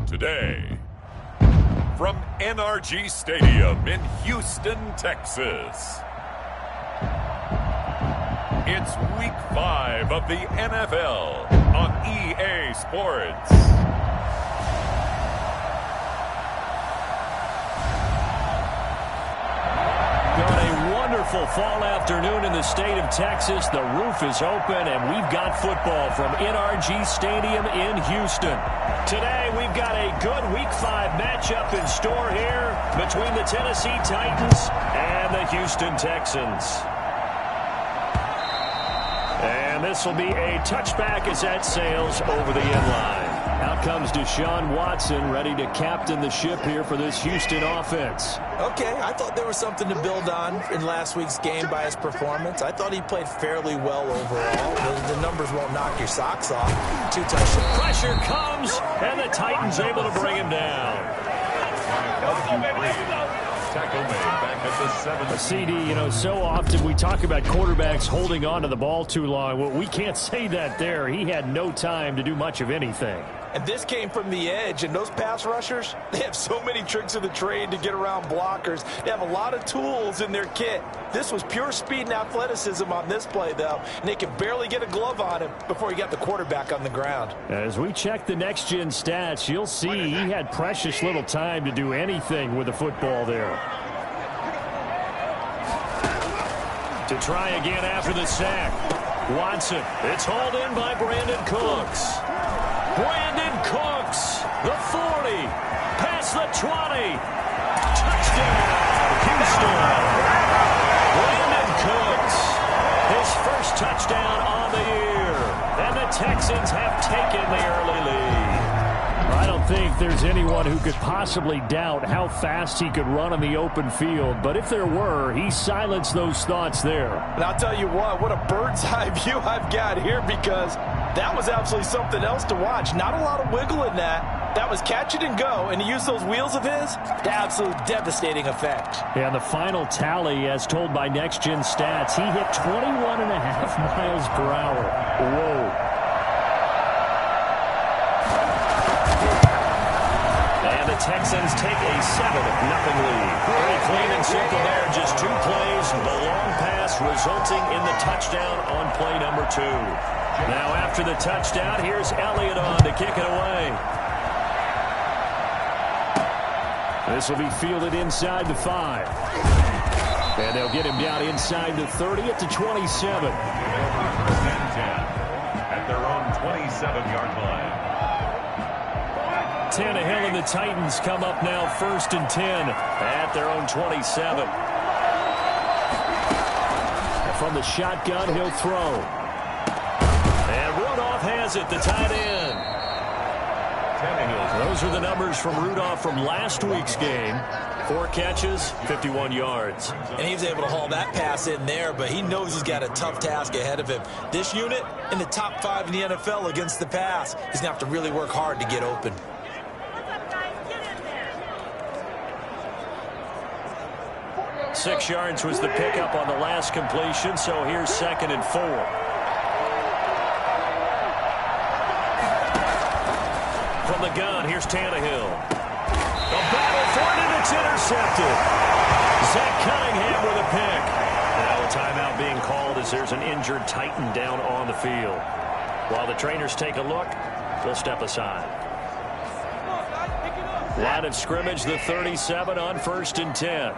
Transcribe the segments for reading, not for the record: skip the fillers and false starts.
Today, from NRG Stadium in Houston, Texas, it's Week 5 of the NFL on EA Sports. Wonderful fall afternoon in the state of Texas. The roof is open, and we've got football from NRG Stadium in Houston. Today, we've got a good Week 5 matchup in store here between the Tennessee Titans and the Houston Texans. And this will be a touchback as that sails over the end line. Out comes Deshaun Watson, ready to captain the ship here for this Houston offense. Okay, I thought there was something to build on in last week's game by his performance. I thought he played fairly well overall. The numbers won't knock your socks off. 2 touchdowns. Pressure comes, and the Titans able to bring him down. Tackle made back at the 7. CD, so often we talk about quarterbacks holding on to the ball too long. Well, we can't say that there. He had no time to do much of anything. And this came from the edge, and those pass rushers, they have so many tricks of the trade to get around blockers. They have a lot of tools in their kit. This was pure speed and athleticism on this play, though, and they could barely get a glove on him before he got the quarterback on the ground. As we check the next-gen stats, you'll see he had precious little time to do anything with the football there. To try again after the sack. Watson, it's hauled in by Brandon Cooks. Brandon Cooks, the 40, past the 20, touchdown, Houston. Brandon Cooks, his first touchdown on the year, and the Texans have taken the early lead. I don't think there's anyone who could possibly doubt how fast he could run on the open field, but if there were, he silenced those thoughts there. And I'll tell you what a bird's eye view I've got here, because that was absolutely something else to watch. Not a lot of wiggle in that. That was catch it and go, and to use those wheels of his, the absolute devastating effect. Yeah, the final tally, as told by Next Gen Stats, he hit 21.5 miles per hour. Whoa. And the Texans take a 7-0 lead. Very clean and simple there. Just 2 plays, the long pass resulting in the touchdown on play number 2. Now after the touchdown, here's Elliott on to kick it away. This will be fielded inside the 5. And they'll get him down inside the 30 at the 27. At their own 27-yard line. Tannehill and the Titans come up now 1st and 10 at their own 27. And from the shotgun, he'll throw. And Rudolph has it, the tight end. Those are the numbers from Rudolph from last week's game. 4 catches, 51 yards. And he was able to haul that pass in there, but he knows he's got a tough task ahead of him. This unit in the top 5 in the NFL against the pass. He's going to have to really work hard to get open. Six yards was the pickup on the last completion, so here's 2nd and 4. From the gun, here's Tannehill. The battle for it, and it's intercepted. Zach Cunningham with a pick. Now a timeout being called as there's an injured Titan down on the field. While the trainers take a look, we'll step aside. Line of scrimmage, the 37 on 1st and 10.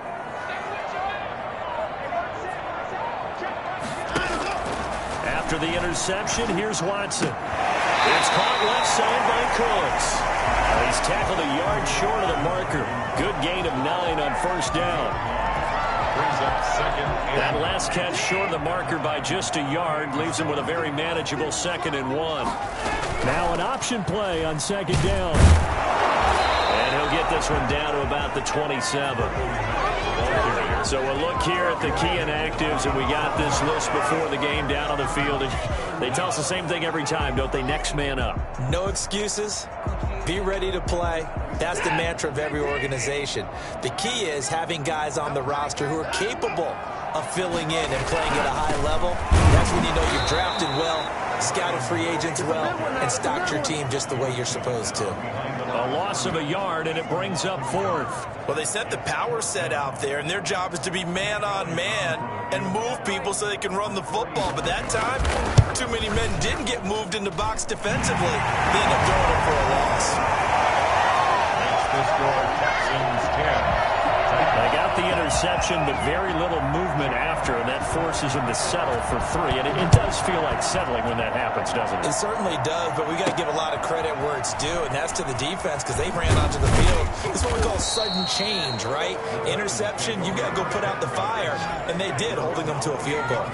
After the interception, here's Watson. It's caught left side by Cooks. He's tackled a yard short of the marker. Good gain of 9 on 1st down. Brings up 2nd. That last catch short of the marker by just a yard leaves him with a very manageable 2nd and 1. Now an option play on 2nd down. And he'll get this one down to about the 27. So we'll look here at the key inactives, and we got this list before the game down on the field. And they tell us the same thing every time, don't they? Next man up. No excuses. Be ready to play. That's the mantra of every organization. The key is having guys on the roster who are capable of filling in and playing at a high level. That's when you know you've drafted well, scouted free agents well, and stocked your team just the way you're supposed to. A loss of a yard, and it brings up fourth. Well, they set the power set out there, and their job is to be man-on-man and move people so they can run the football. But that time, too many men didn't get moved in the box defensively. They end up throwing it for a loss. That's the score, Texans 10. They got the interception, but very little movement after, and that forces them to settle for 3. And it does feel like settling when that happens, doesn't it? It certainly does, but we got to give a lot of credit where it's due, and that's to the defense because they ran onto the field. It's what we call sudden change, right? Interception, you got to go put out the fire, and they did, holding them to a field goal.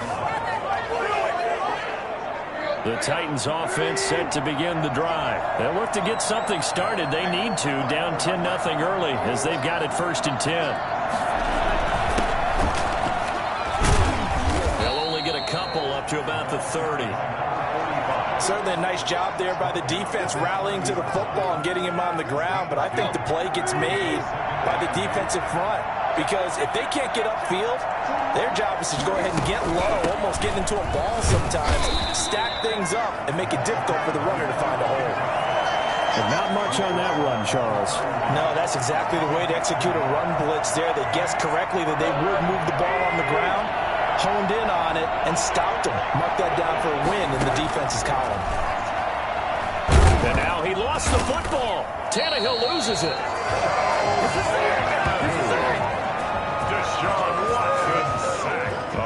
The Titans offense set to begin the drive. They'll look to get something started. They need to, down 10-0 early as they've got it 1st and 10. They'll only get a couple up to about the 30. Certainly a nice job there by the defense rallying to the football and getting him on the ground, but I think the play gets made by the defensive front because if they can't get upfield, their job is to go ahead and get low, almost getting into a ball sometimes, stack things up, and make it difficult for the runner to find a hole. And not much on that run, Charles. No, that's exactly the way to execute a run blitz there. They guessed correctly that they would move the ball on the ground, honed in on it, and stopped them. Mark that down for a win in the defense's column. And now he lost the football. Tannehill loses it.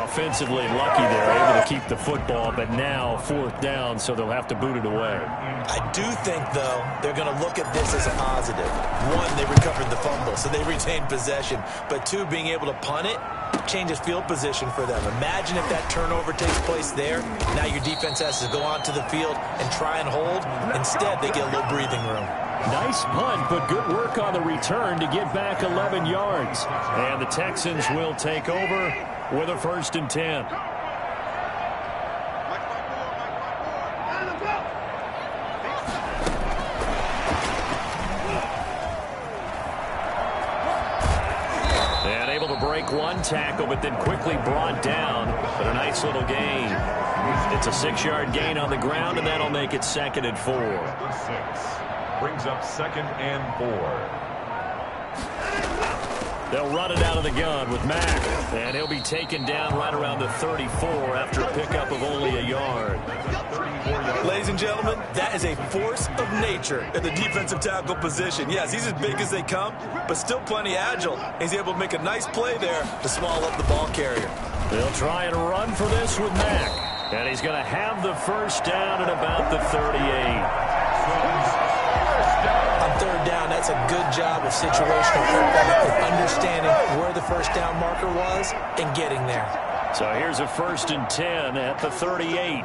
Offensively lucky they're able to keep the football, but now 4th down, so they'll have to boot it away. I do think, though, they're going to look at this as a positive. 1, they recovered the fumble, so they retained possession. But 2, being able to punt it changes field position for them. Imagine if that turnover takes place there. Now your defense has to go onto the field and try and hold. Instead, they get a little breathing room. Nice punt, but good work on the return to get back 11 yards. And the Texans will take over with a 1st and 10. And able to break one tackle, but then quickly brought down. But a nice little gain. It's a 6-yard gain on the ground, and that'll make it 2nd and 4. Brings up 2nd and 4. They'll run it out of the gun with Mack, and he'll be taken down right around the 34 after a pickup of only a yard. Ladies and gentlemen, that is a force of nature at the defensive tackle position. Yes, he's as big as they come, but still plenty agile. He's able to make a nice play there to swallow up the ball carrier. They'll try and run for this with Mack, and he's going to have the 1st down at about the 38. On 3rd down, that's a good job of situational football, understanding where the 1st down marker was and getting there. So here's a 1st and 10 at the 38.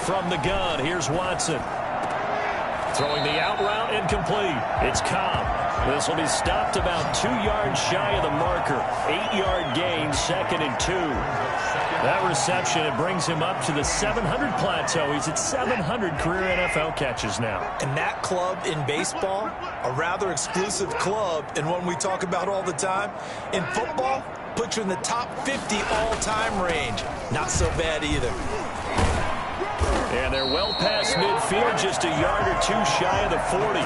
From the gun, here's Watson. Throwing the out route, incomplete. It's Cobb. This will be stopped about 2 yards shy of the marker. 8-yard gain, 2nd and 2. That reception, it brings him up to the 700 plateau. He's at 700 career NFL catches now. And that club in baseball, a rather exclusive club, and one we talk about all the time. In football, puts you in the top 50 all-time range. Not so bad either. And they're well past midfield, just a yard or 2 shy of the 40.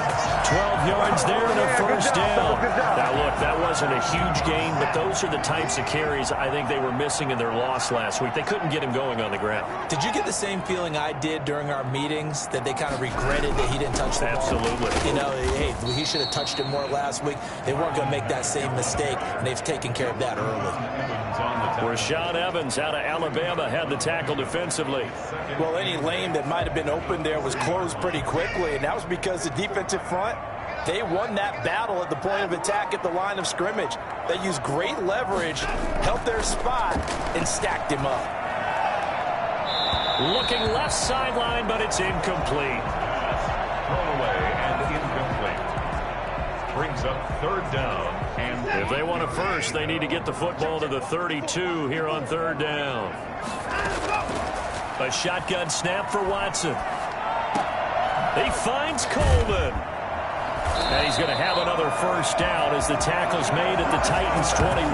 12 yards there and a 1st down. Now, look, that wasn't a huge gain, but those are the types of carries I think they were missing in their loss last week. They couldn't get him going on the ground. Did you get the same feeling I did during our meetings, that they kind of regretted that he didn't touch the ball? Absolutely. You know, hey, he should have touched it more last week. They weren't going to make that same mistake, and they've taken care of that early. Rashaan Evans out of Alabama had the tackle defensively. Well, any lane that might have been open there was closed pretty quickly, and that was because the defensive front, they won that battle at the point of attack at the line of scrimmage. They used great leverage, held their spot, and stacked him up. Looking left sideline, but it's incomplete. Thrown away and incomplete. Brings up 3rd down. And if they want a 1st, they need to get the football to the 32 here on 3rd down. A shotgun snap for Watson. He finds Coleman. And he's going to have another first down as the tackle's made at the Titans 21.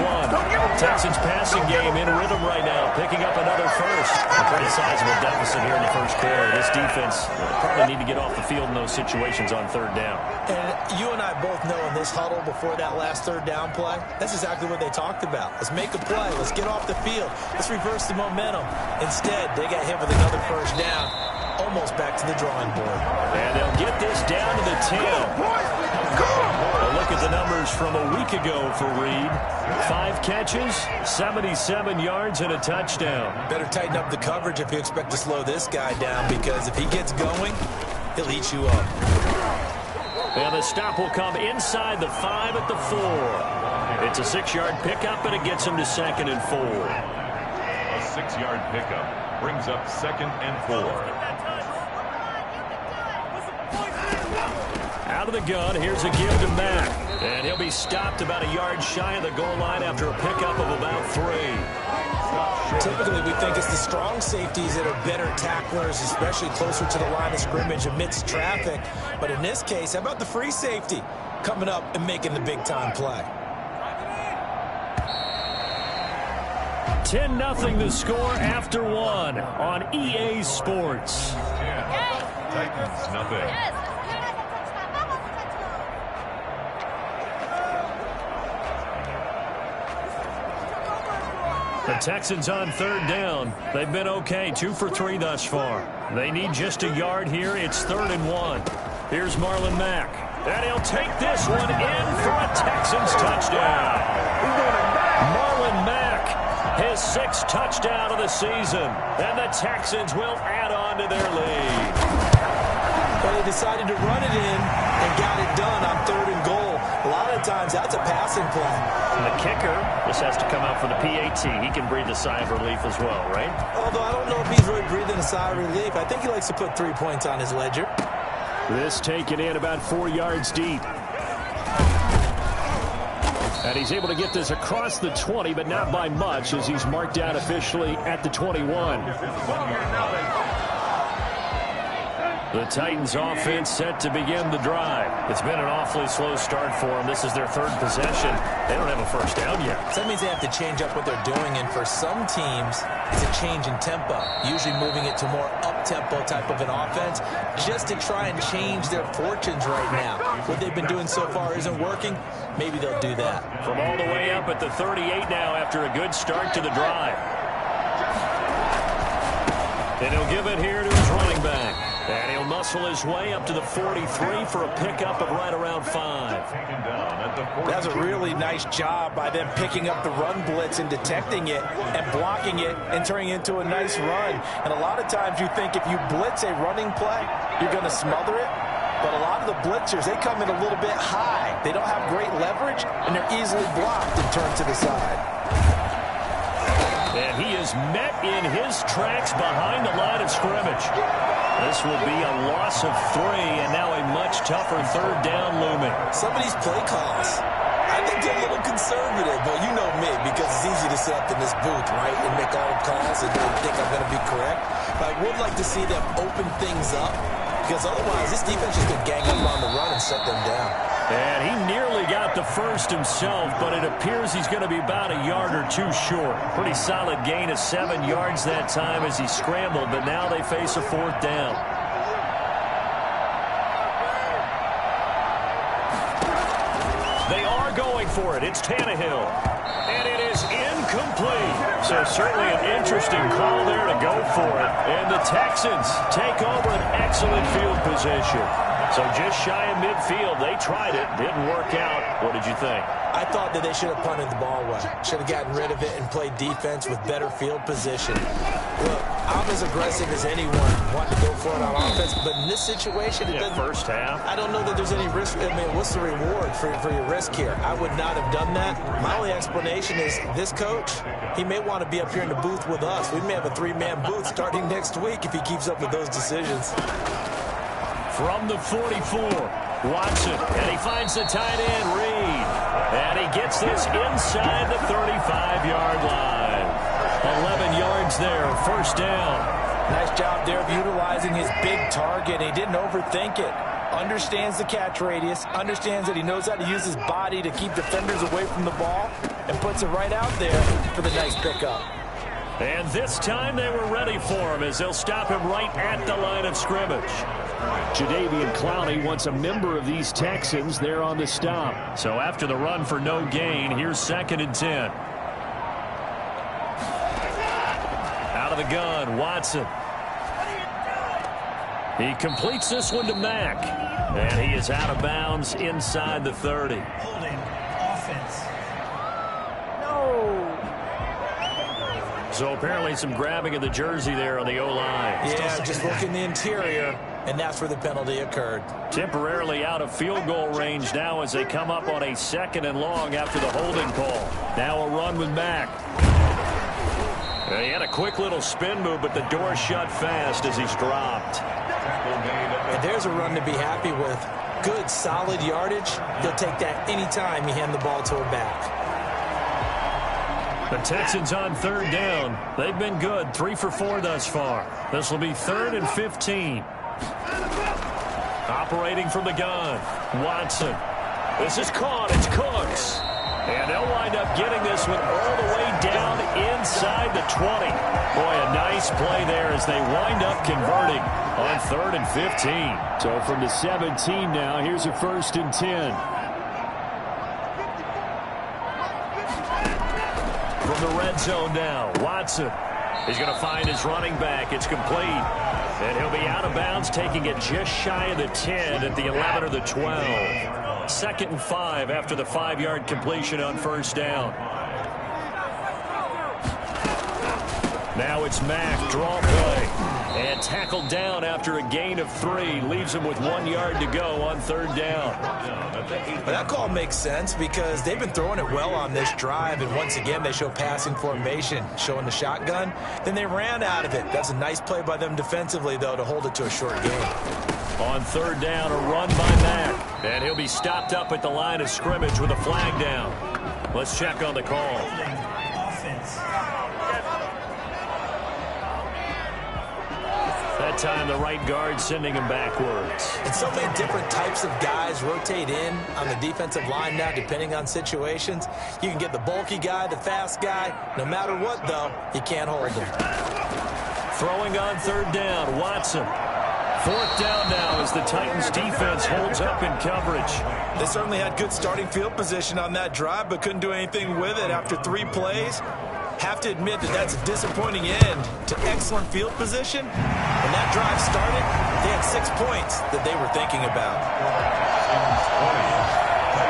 Texans passing game in rhythm right now, picking up another first. A pretty sizable deficit here in the first quarter. This defense probably need to get off the field in those situations on third down. And you and I both know in this huddle before that last third down play, that's exactly what they talked about. Let's make a play. Let's get off the field. Let's reverse the momentum. Instead, they got hit with another first down. Almost back to the drawing board. And they'll get this down to the 10. A look at the numbers from a week ago for Reed. 5 catches, 77 yards, and a touchdown. Better tighten up the coverage if you expect to slow this guy down, because if he gets going, he'll eat you up. And the stop will come inside the 5 at the 4. It's a 6-yard pickup, and it gets him to 2nd and 4. A 6-yard pickup brings up 2nd and 4. Out of the gun, here's a give to Mack. And he'll be stopped about a yard shy of the goal line after a pickup of about 3. Typically, we think it's the strong safeties that are better tacklers, especially closer to the line of scrimmage amidst traffic. But in this case, how about the free safety coming up and making the big-time play? 10-0 the score after 1 on EA Sports. Titans nothing. The Texans on third down. They've been okay, 2 for 3 thus far. They need just a yard here. It's 3rd and 1. Here's Marlon Mack. And he'll take this one in for a Texans touchdown. Marlon Mack, his 6th touchdown of the season. And the Texans will add on to their lead. But they decided to run it in and got it done on 3rd and goal. A lot of times, that's a passing play. And the kicker, this has to come out for the PAT. He can breathe a sigh of relief as well, right? Although I don't know if he's really breathing a sigh of relief. I think he likes to put 3 points on his ledger. This taken in about 4 yards deep. And he's able to get this across the 20, but not by much, as he's marked out officially at the 21. The Titans offense set to begin the drive. It's been an awfully slow start for them. This is their 3rd possession. They don't have a first down yet. So that means they have to change up what they're doing, and for some teams, it's a change in tempo, usually moving it to more up-tempo type of an offense, just to try and change their fortunes right now. What they've been doing so far isn't working. Maybe they'll do that. From all the way up at the 38 now after a good start to the drive. And he'll give it here to his running back. And he'll muscle his way up to the 43 for a pickup of right around 5. That's a really nice job by them picking up the run blitz and detecting it and blocking it and turning it into a nice run. And a lot of times you think if you blitz a running play, you're going to smother it. But a lot of the blitzers, they come in a little bit high. They don't have great leverage, and they're easily blocked and turned to the side. And he is met in his tracks behind the line of scrimmage. This will be a loss of 3, and now a much tougher 3rd down looming. Some of these play calls, I think they're a little conservative, but you know me, because it's easy to sit up in this booth, right, and make all the calls and think I'm going to be correct. But I would like to see them open things up, because otherwise this defense is going to gang up on the run and shut them down. And he nearly got the first himself, but it appears he's going to be about a yard or 2 short. Pretty solid gain of 7 yards that time as he scrambled, but now they face a 4th down. They are going for it. It's Tannehill. And it is incomplete. So certainly an interesting call there to go for it. And the Texans take over an excellent field position. So just shy of midfield. They tried it. Didn't work out. What did you think? I thought that they should have punted the ball away. Should have gotten rid of it and played defense with better field position. Look, I'm as aggressive as anyone wanting to go for it on offense, but in this situation, it doesn't. First half. I don't know that there's any risk. I mean, what's the reward for your risk here? I would not have done that. My only explanation is this coach, he may want to be up here in the booth with us. We may have a 3-man booth starting next week if he keeps up with those decisions. From the 44, Watson, and he finds the tight end, Reed. And he gets this inside the 35-yard line. 11 yards there, first down. Nice job there of utilizing his big target. He didn't overthink it. understands the catch radius, understands that he knows how to use his body to keep defenders away from the ball, and puts it right out there for the nice pickup. And this time they were ready for him as they'll stop him right at the line of scrimmage. Jadeveon Clowney, once a member of these Texans, there on the stop. So after the run for no gain, here's 2nd and 10. Out of the gun, Watson. He completes this one to Mack. And he is out of bounds inside the 30. Holding offense. So apparently some grabbing of the jersey there on the O-line. Yeah, just look in the interior, and that's where the penalty occurred. Temporarily out of field goal range now as they come up on a 2nd and long after the holding call. Now a run with Mack. He had a quick little spin move, but the door shut fast as he's dropped. And there's a run to be happy with. Good, solid yardage. He'll take that anytime you hand the ball to a back. The Texans on 3rd down. They've been good, 3 for 4 thus far. This will be 3rd and 15. Operating from the gun, Watson. This is caught. It's Cooks. And they'll wind up getting this one all the way down inside the 20. Boy, a nice play there as they wind up converting on 3rd and 15. So from the 17 now, here's a 1st and 10. From the red zone now, Watson. He's going to find his running back. It's complete. And he'll be out of bounds, taking it just shy of the 10 at the 11 or the 12. 2nd and 5 after the 5-yard completion on 1st down. Now it's Mack, draw play. And tackled down after a gain of 3. Leaves him with 1 yard to go on 3rd down. But that call makes sense because they've been throwing it well on this drive, and once again they show passing formation, showing the shotgun. Then they ran out of it. That's a nice play by them defensively, though, to hold it to a short game. On 3rd down, a run by Mack. And he'll be stopped up at the line of scrimmage with a flag down. Let's check on the call. Offense. That time the right guard sending him backwards. And so many different types of guys rotate in on the defensive line now, depending on situations. You can get the bulky guy, the fast guy. No matter what, though, you can't hold him. Throwing on 3rd down, Watson. 4th down now as the Titans defense holds up in coverage. They certainly had good starting field position on that drive, but couldn't do anything with it after 3 plays. Have to admit that that's a disappointing end to excellent field position. When that drive started, they had 6 points that they were thinking about.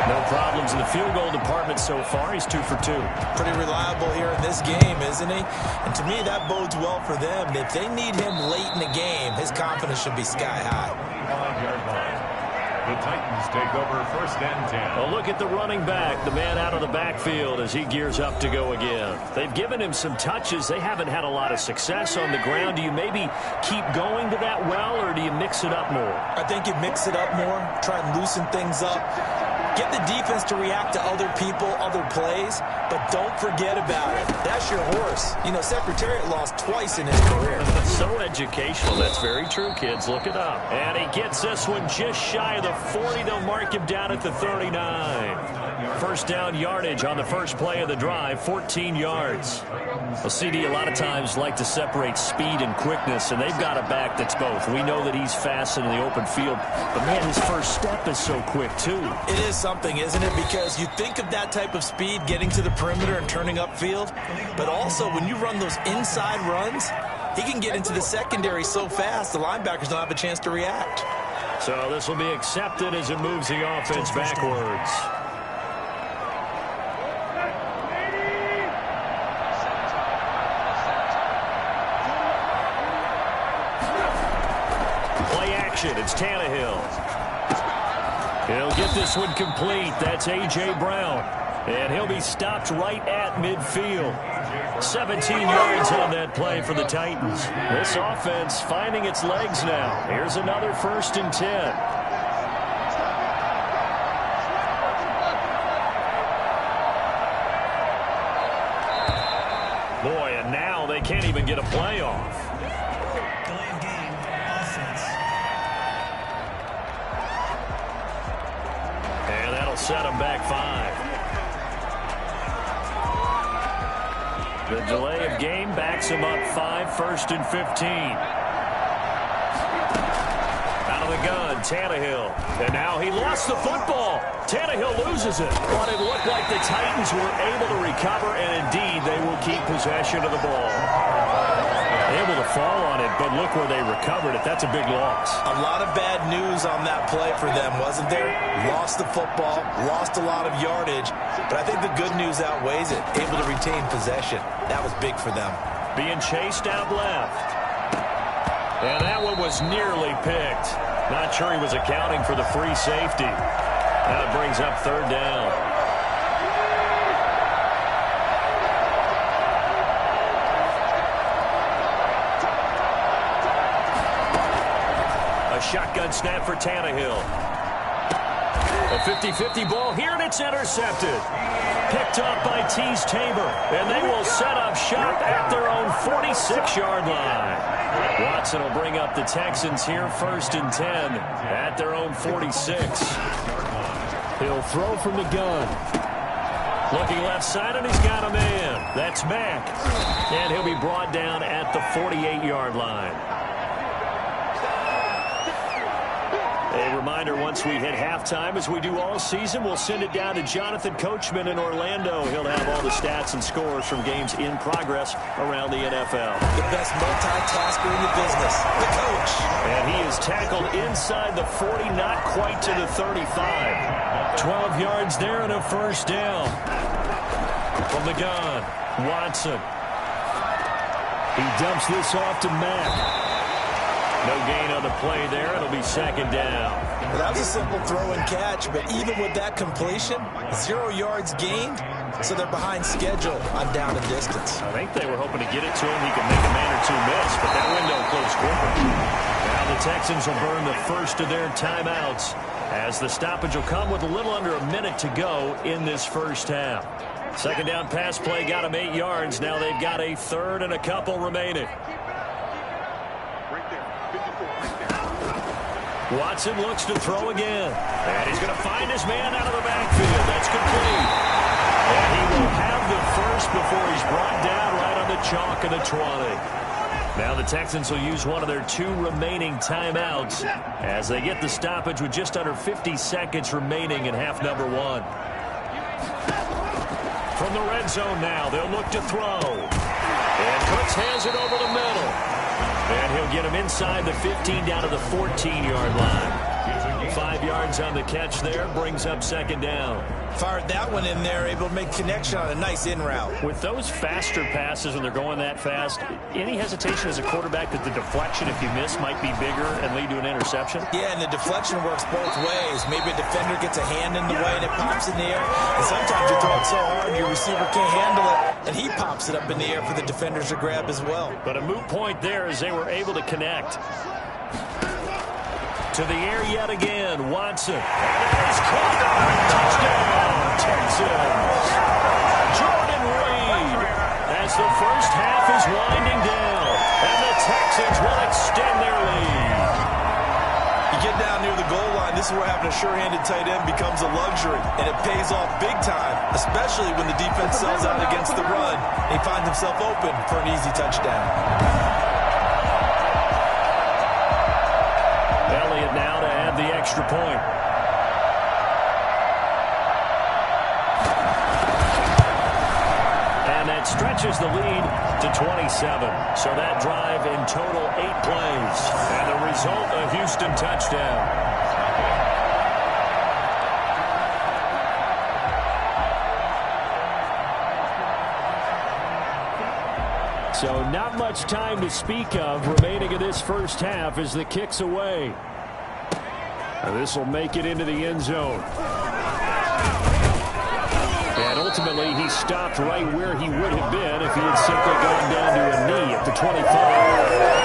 No problems in the field goal department so far. He's 2 for 2. Pretty reliable here in this game, isn't he? And to me, that bodes well for them. If they need him late in the game, his confidence should be sky high. The Titans take over 1st and 10. A look at the running back, the man out of the backfield as he gears up to go again. They've given him some touches. They haven't had a lot of success on the ground. Do you maybe keep going to that well, or do you mix it up more? I think you mix it up more, try and loosen things up. Get the defense to react to other people, other plays, but don't forget about it. That's your horse. You know, Secretariat lost twice in his career. So educational. That's very true, kids. Look it up. And he gets this one just shy of the 40. They'll mark him down at the 39. 1st down yardage on the first play of the drive, 14 yards. Well, CD a lot of times like to separate speed and quickness, and they've got a back that's both. We know that he's fast in the open field, but man, his first step is so quick too. It is something, isn't it? Because you think of that type of speed getting to the perimeter and turning upfield, but also when you run those inside runs, he can get into the secondary so fast the linebackers don't have a chance to react. So this will be accepted as it moves the offense backwards. It's Tannehill. He'll get this one complete. That's A.J. Brown. And he'll be stopped right at midfield. 17 yards on that play for the Titans. This offense finding its legs now. Here's another 1st and 10. Boy, and now they can't even get a play off. Delayed game, offense. set them back 5. The delay of game backs him up 5, 1st and 15. Out of the gun, Tannehill. And now he lost the football. Tannehill loses it. But it looked like the Titans were able to recover, and indeed they will keep possession of the ball. Able to fall on it, but look where they recovered it. That's a big loss. A lot of bad news on that play for them, wasn't there? Lost the football, lost a lot of yardage, but I think the good news outweighs it. Able to retain possession. That was big for them. Being chased out left. And that one was nearly picked. Not sure he was accounting for the free safety. Now it brings up 3rd down. A shotgun snap for Tannehill. A 50-50 ball here, and it's intercepted. Picked up by Tease Tabor, and they will set up shop at their own 46-yard line. Watson will bring up the Texans here 1st and 10 at their own 46. He'll throw from the gun. Looking left side, and he's got a man. That's Mack. And he'll be brought down at the 48-yard line. A reminder, once we hit halftime, as we do all season, we'll send it down to Jonathan Coachman in Orlando. He'll have all the stats and scores from games in progress around the NFL. The best multitasker in the business, the coach. And he is tackled inside the 40, not quite to the 35. 12 yards there and a 1st down. From the gun, Watson. He dumps this off to Mack. No gain on the play there. It'll be 2nd down. Well, that was a simple throw and catch, but even with that completion, 0 yards gained, so they're behind schedule on down and distance. I think they were hoping to get it to him. He could make a man or two miss, but that window closed quickly. Now the Texans will burn the first of their timeouts, as the stoppage will come with a little under a minute to go in this first half. 2nd down pass play got him 8 yards. Now they've got a 3rd and a couple remaining. Watson looks to throw again. And he's going to find his man out of the backfield. That's complete. And he will have the first before he's brought down right on the chalk of the 20. Now the Texans will use one of their 2 remaining timeouts as they get the stoppage with just under 50 seconds remaining in half number 1. From the red zone now, they'll look to throw. And Cooks hands it over the middle. And he'll get him inside the 15 down to the 14-yard line. 5 yards on the catch there, brings up 2nd down. Fired that one in there, able to make connection on a nice in route. With those faster passes when they're going that fast, any hesitation as a quarterback that the deflection, if you miss, might be bigger and lead to an interception? Yeah, and the deflection works both ways. Maybe a defender gets a hand in the way and it pops in the air. And sometimes you throw it so hard your receiver can't handle it, and he pops it up in the air for the defenders to grab as well. But a moot point there as they were able to connect. To the air yet again, Watson. And it is caught. Touchdown, Texans. Jordan Reed as the first half is winding down. And the Texans will extend their lead. You get down near the goal line, this is where having a sure-handed tight end becomes a luxury. And it pays off big time, especially when the defense sells out against the run. He finds himself open for an easy touchdown. Elliott now to add the extra point. And that stretches the lead to 27. So that drive in total 8 plays. And the result, a Houston touchdown. So not much time to speak of remaining in this first half as the kick's away. And this will make it into the end zone. And ultimately, he stopped right where he would have been if he had simply gone down to a knee at the 25.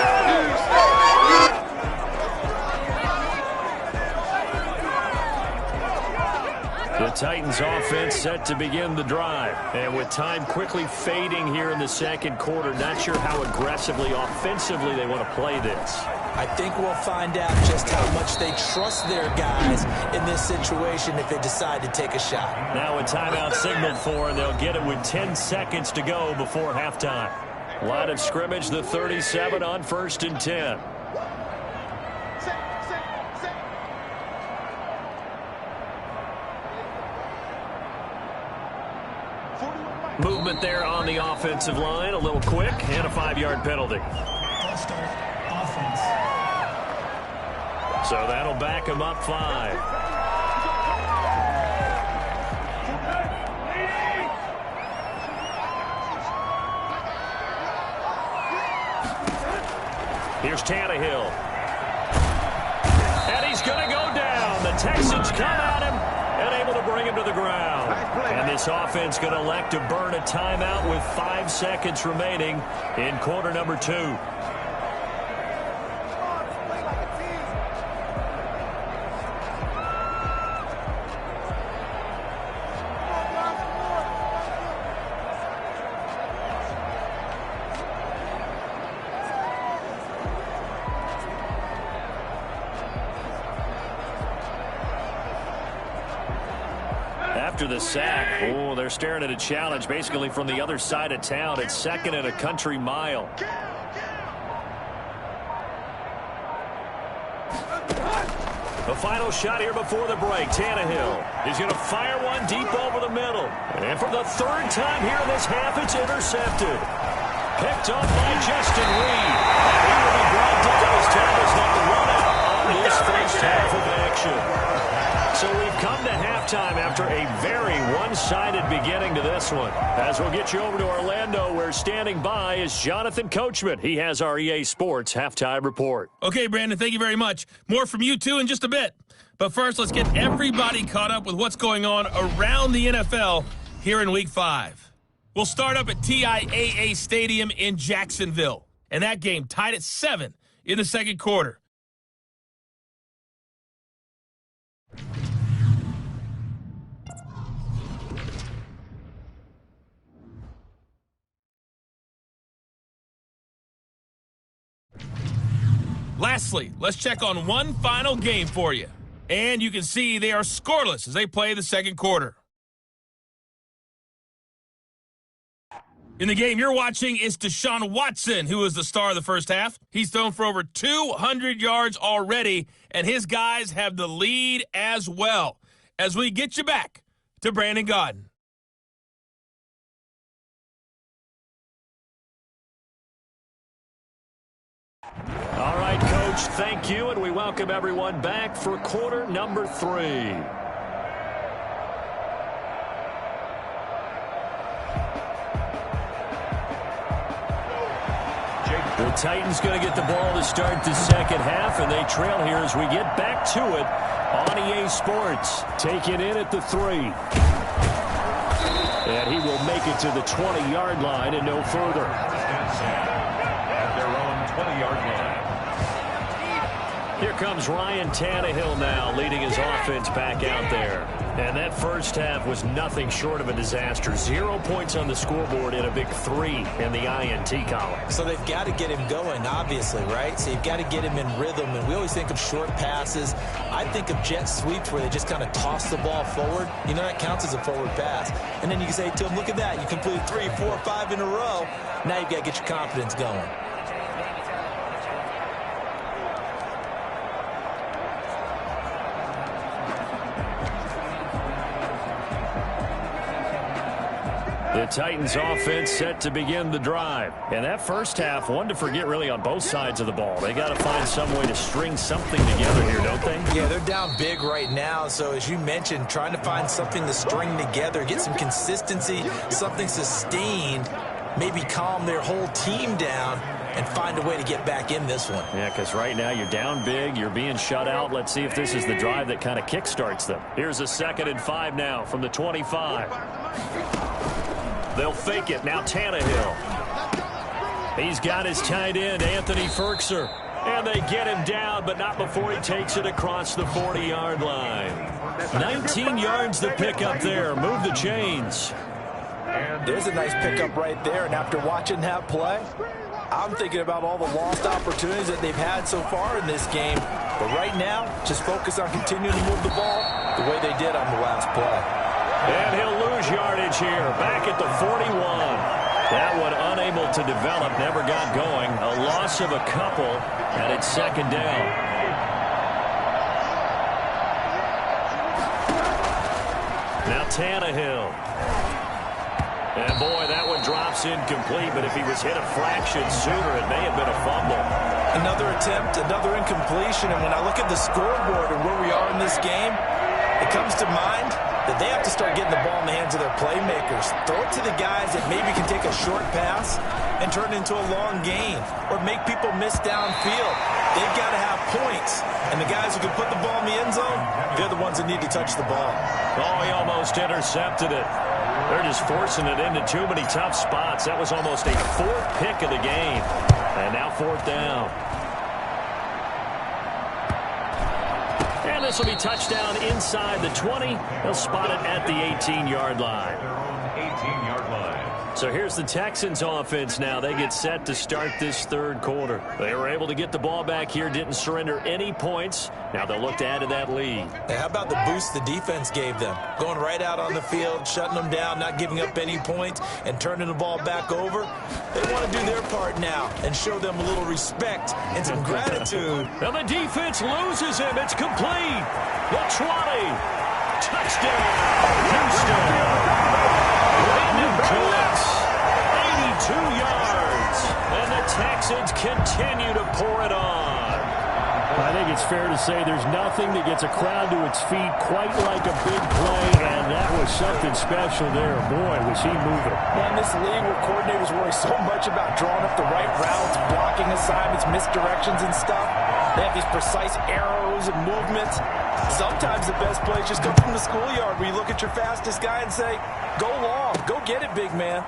The Titans offense set to begin the drive. And with time quickly fading here in the second quarter, not sure how aggressively, offensively they want to play this. I think we'll find out just how much they trust their guys in this situation if they decide to take a shot. Now a timeout signaled for, and they'll get it with 10 seconds to go before halftime. Line of scrimmage, the 37 on 1st and 10. Movement there on the offensive line, a little quick, and a 5-yard penalty. False start, offense. So that'll back him up 5. Here's Tannehill. And he's going to go down. The Texans come at him and able to bring him to the ground. And this offense going to elect to burn a timeout with 5 seconds remaining in quarter number 2. After the sack, oh, they're staring at a challenge basically from the other side of town. It's 2nd and a country mile. The final shot here before the break. Tannehill is going to fire one deep over the middle. And for the 3rd time here in this half, it's intercepted. Picked up by Justin Reed. He will be brought down as time is not the run out on this first half of action. So we've come to halftime after a very one-sided beginning to this one. As we'll get you over to Orlando, where standing by is Jonathan Coachman. He has our EA Sports halftime report. Okay, Brandon, thank you very much. More from you, too, in just a bit. But first, let's get everybody caught up with what's going on around the NFL here in Week 5. We'll start up at TIAA Stadium in Jacksonville. And that game tied at 7 in the second quarter. Lastly, let's check on one final game for you. And you can see they are scoreless as they play the second quarter. In the game you're watching is Deshaun Watson, who is the star of the first half. He's thrown for over 200 yards already, and his guys have the lead as well. As we get you back to Brandon Gaudin. All right, Coach, thank you, and we welcome everyone back for quarter number 3. The Titans going to get the ball to start the second half, and they trail here as we get back to it on EA Sports. Taken in at the 3. And he will make it to the 20-yard line and no further. At their own 20-yard line. Here comes Ryan Tannehill now, leading his offense back out there. And that first half was nothing short of a disaster. 0 points on the scoreboard and a big 3 in the INT column. So they've got to get him going, obviously, right? So you've got to get him in rhythm. And we always think of short passes. I think of jet sweeps where they just kind of toss the ball forward. You know, that counts as a forward pass. And then you can say to him, look at that. You completed 3, 4, 5 in a row. Now you've got to get your confidence going. The Titans offense set to begin the drive. And that first half, one to forget really on both sides of the ball. They got to find some way to string something together here, don't they? Yeah, they're down big right now. So as you mentioned, trying to find something to string together, get some consistency, something sustained, maybe calm their whole team down and find a way to get back in this one. Yeah, because right now you're down big, you're being shut out. Let's see if this is the drive that kind of kickstarts them. Here's a 2nd and 5 now from the 25. They'll fake it. Now Tannehill. He's got his tight end, Anthony Ferkser. And they get him down, but not before he takes it across the 40-yard line. 19 yards to pick up there. Move the chains. There's a nice pickup right there. And after watching that play, I'm thinking about all the lost opportunities that they've had so far in this game. But right now, just focus on continuing to move the ball the way they did on the last play. And he'll lose yardage here, back at the 41. That one unable to develop, never got going. A loss of a couple, and it's second down. Now Tannehill. And boy, that one drops incomplete, but if he was hit a fraction sooner, it may have been a fumble. Another attempt, another incompletion, and when I look at the scoreboard and where we are in this game, it comes to mind that they have to start getting the ball in the hands of their playmakers. Throw it to the guys that maybe can take a short pass and turn it into a long gain or make people miss downfield. They've got to have points, and the guys who can put the ball in the end zone, they're the ones that need to touch the ball. Oh, he almost intercepted it. They're just forcing it into too many tough spots. That was almost a fourth pick of the game. And now fourth down. And this will be touchdown inside the 20. They'll spot it at the 18-yard line. 18-yard line. So here's the Texans offense now. They get set to start this third quarter. They were able to get the ball back here, didn't surrender any points. Now they'll look to add to that lead. Hey, how about the boost the defense gave them? Going right out on the field, shutting them down, not giving up any points, and turning the ball back over. They want to do their part now and show them a little respect and some gratitude. And the defense loses him. It's complete. The 20. Touchdown, Houston. Brandon Cooks, 82 yards, and the Texans continue to pour it on. I think it's fair to say there's nothing that gets a crowd to its feet quite like a big play, and that was something special there. Boy, was he moving. In this league where coordinators worry so much about drawing up the right routes, blocking assignments, misdirections and stuff, they have these precise arrows and movements. Sometimes the best plays just come from the schoolyard where you look at your fastest guy and say, go long, go get it, big man.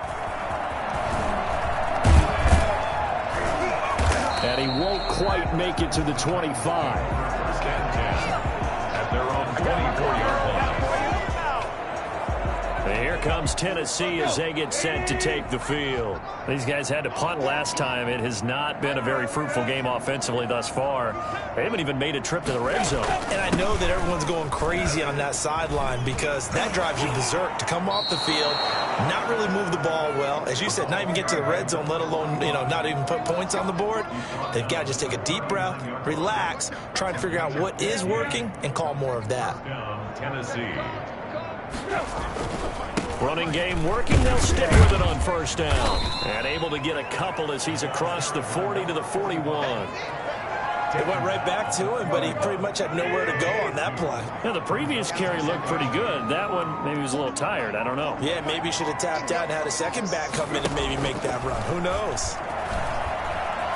And he won't quite make it to the 25. At their own 24-yard line. And here comes Tennessee as they get set to take the field. These guys had to punt last time. It has not been a very fruitful game offensively thus far. They haven't even made a trip to the red zone. And I know that everyone's going crazy on that sideline because that drives you berserk to come off the field, not really move the ball well. As you said, not even get to the red zone, let alone, not even put points on the board. They've got to just take a deep breath, relax, try and figure out what is working, and call more of that. Tennessee. Running game working. They'll stick with it on first down. And able to get a couple as he's across the 40 to the 41. It went right back to him, but he pretty much had nowhere to go on that play. Yeah, the previous carry looked pretty good. That one, maybe he was a little tired. I don't know. Yeah, maybe he should have tapped out and had a second back come in and maybe make that run. Who knows?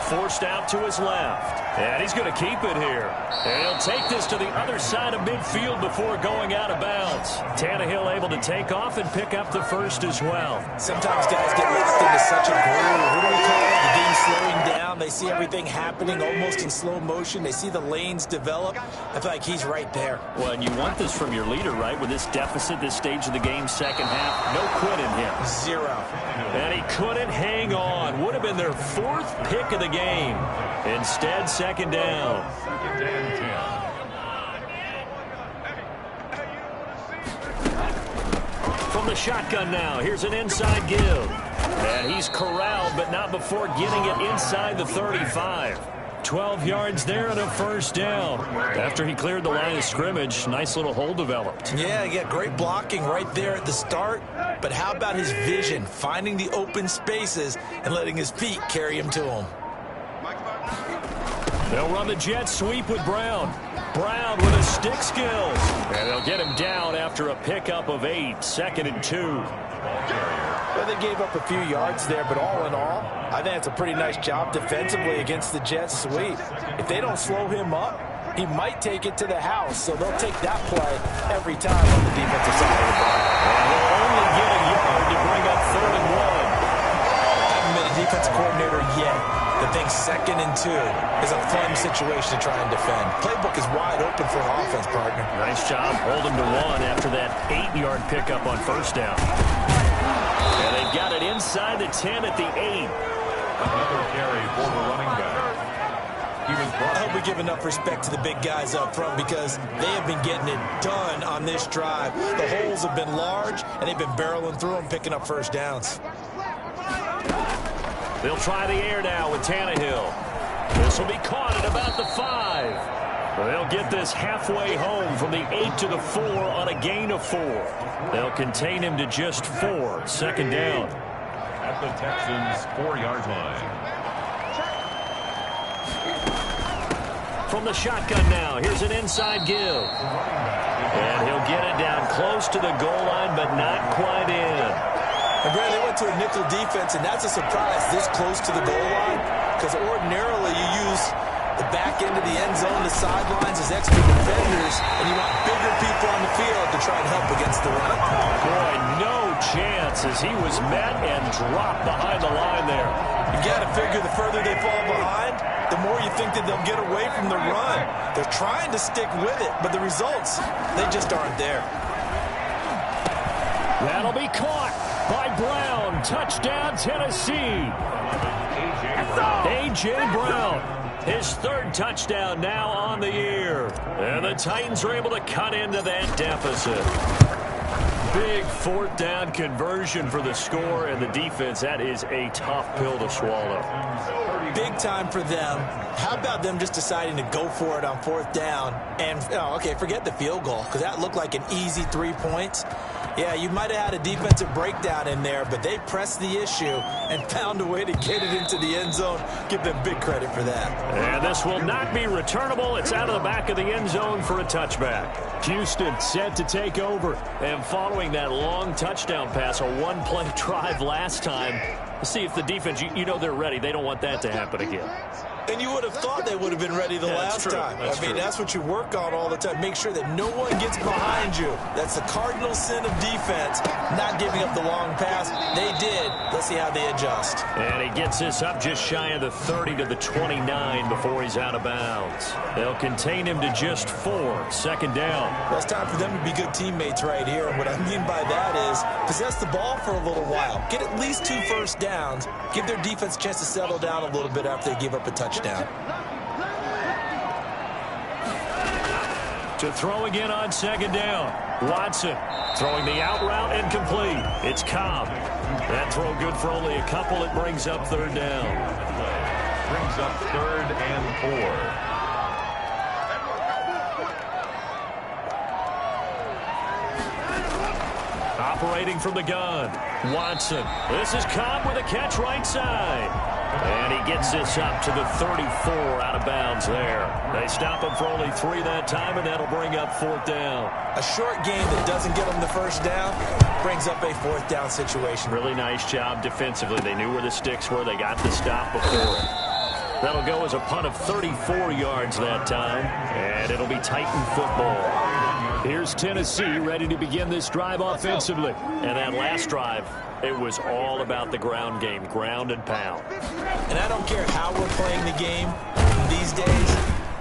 Forced out to his left. And he's going to keep it here. And he'll take this to the other side of midfield before going out of bounds. Tannehill able to take off and pick up the first as well. Sometimes guys get locked into such a groove. What do we call it? The game slowing down. They see everything happening almost in slow motion. They see the lanes develop. I feel like he's right there. Well, and you want this from your leader, right? With this deficit, this stage of the game, second half, no quit in him. Zero. And he couldn't hang on. Would have been their fourth pick of the game. Instead, second down. Second and 10. From the shotgun now, here's an inside give. And he's corralled, but not before getting it inside the 35. 12 yards there and a first down. After he cleared the line of scrimmage, nice little hole developed. Yeah, great blocking right there at the start. But how about his vision, finding the open spaces and letting his feet carry him to him? They'll run the jet sweep with Brown. Brown with his stick skills. And they'll get him down after a pickup of 8. 2nd and 2. Well, they gave up a few yards there, but all in all, I think it's a pretty nice job defensively against the jet sweep. If they don't slow him up, he might take it to the house, so they'll take that play every time on the defensive side of the ball. And he'll only get a yard to bring up 3rd and 1. I haven't been a defensive coordinator yet that thinks 2nd and 2 is a fun situation to try and defend. Playbook is wide open for an offense, partner. Nice job holding to 1 after that 8-yard pickup on first down. And they've got it inside the 10 at the 8. Another carry for the running back. I hope we give enough respect to the big guys up front because they have been getting it done on this drive. The holes have been large, and they've been barreling through them, picking up first downs. They'll try the air now with Tannehill. This will be caught at about the 5. They'll get this halfway home from the 8 to the 4 on a gain of 4. They'll contain him to just 4. Second down. At the Texans' 4-yard line. From the shotgun now, here's an inside give. And he'll get it down close to the goal line, but not quite in. And Brad, they went to a nickel defense, and that's a surprise this close to the goal line because ordinarily you use the back end of the end zone, the sidelines as extra defenders, and you want bigger people on the field to try and help against the run. Boy, no chance as he was met and dropped behind the line there. You got to figure the further they fall behind, the more you think that they'll get away from the run. They're trying to stick with it, but the results, they just aren't there. That'll be caught by Brown. Touchdown, Tennessee. A.J. Brown. His third touchdown now on the year. And the Titans are able to cut into that deficit. Big fourth down conversion for the score, and the defense, that is a tough pill to swallow. Big time for them. How about them just deciding to go for it on fourth down? And, okay, forget the field goal, because that looked like an easy 3 points. Yeah, you might have had a defensive breakdown in there, but they pressed the issue and found a way to get it into the end zone. Give them big credit for that. And this will not be returnable. It's out of the back of the end zone for a touchback. Houston set to take over. And following that long touchdown pass, a one-play drive last time, let's see if the defense, you know they're ready. They don't want that to happen again. And you would have thought they would have been ready the last time. That's what you work on all the time. Make sure that no one gets behind you. That's the cardinal sin of defense, not giving up the long pass. They did. Let's see how they adjust. And he gets this up just shy of the 30 to the 29 before he's out of bounds. They'll contain him to just 4. Second down. Well, it's time for them to be good teammates right here. And what I mean by that is possess the ball for a little while. Get at least 2 first downs. Give their defense a chance to settle down a little bit after they give up a touchdown. To throw again on second down. Watson throwing the out route and complete. It's Cobb. That throw good for only a couple. It brings up third down. Brings up 3rd and 4. Operating from the gun. Watson. This is Cobb with a catch right side. And he gets this up to the 34 out of bounds there. They stop him for only 3 that time, and that'll bring up 4th down. A short game that doesn't get them the first down brings up a 4th down situation. Really nice job defensively. They knew where the sticks were. They got the stop before it. That'll go as a punt of 34 yards that time, and it'll be Titan football. Here's Tennessee ready to begin this drive offensively. And that last drive, it was all about the ground game, ground and pound. And I don't care how we're playing the game these days,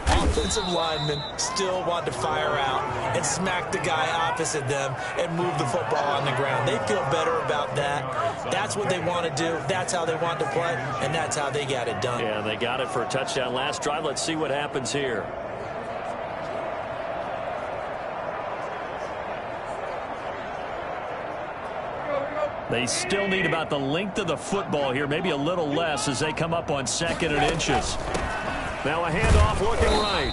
offensive linemen still want to fire out and smack the guy opposite them and move the football on the ground. They feel better about that. That's what they want to do. That's how they want to play, and that's how they got it done. Yeah, they got it for a touchdown last drive. Let's see what happens here. They still need about the length of the football here, maybe a little less as they come up on 2nd and inches. Now a handoff looking right.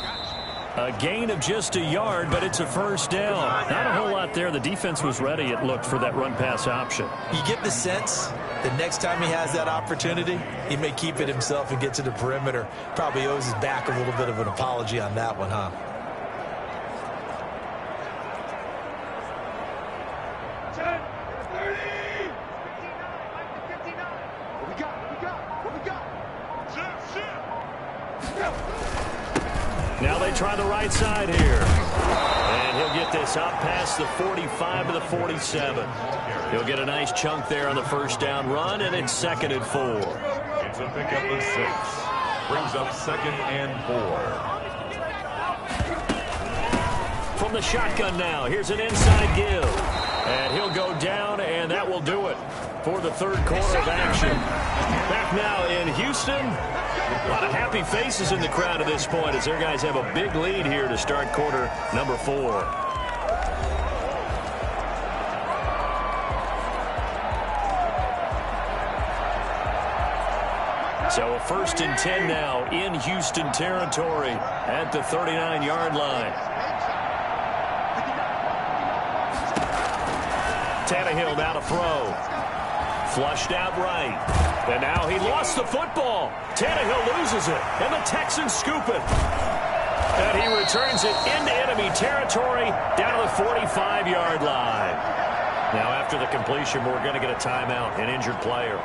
A gain of just a yard, but it's a first down. Not a whole lot there. The defense was ready, it looked, for that run-pass option. You get the sense that next time he has that opportunity, he may keep it himself and get to the perimeter. Probably owes his back a little bit of an apology on that one, huh? Now they try the right side here. And he'll get this up past the 45 to the 47. He'll get a nice chunk there on the first down run, and it's 2nd and 4. It's a pickup of 6. Brings up 2nd and 4. From the shotgun now, here's an inside give. And he'll go down, and that will do it. for the third quarter of action. Back now in Houston. A lot of happy faces in the crowd at this point as their guys have a big lead here to start quarter number 4. So a 1st and 10 now in Houston territory at the 39-yard line. Tannehill now to throw. Flushed out right. And now he lost the football. Tannehill loses it, and the Texans scoop it. And he returns it into enemy territory down to the 45-yard line. Now after the completion, we're going to get a timeout, an injured player.